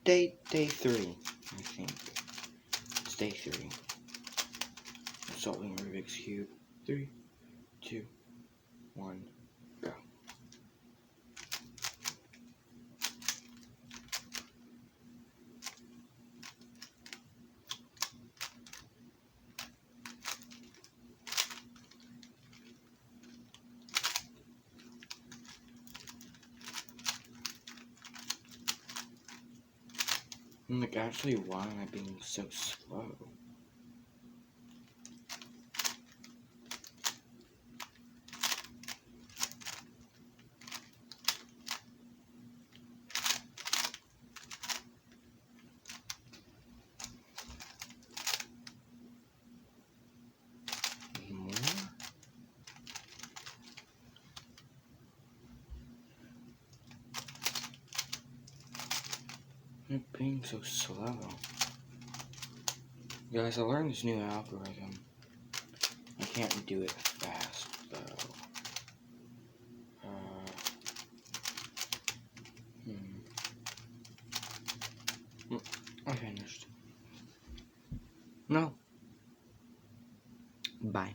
day 3, I think. It's day 3. Solving Rubik's Cube. 3, 2, 1, go. Like, actually, why am I being so slow? More? I'm being so slow. Guys, I learned this new algorithm. I can't do it fast, though. I finished. No. Bye.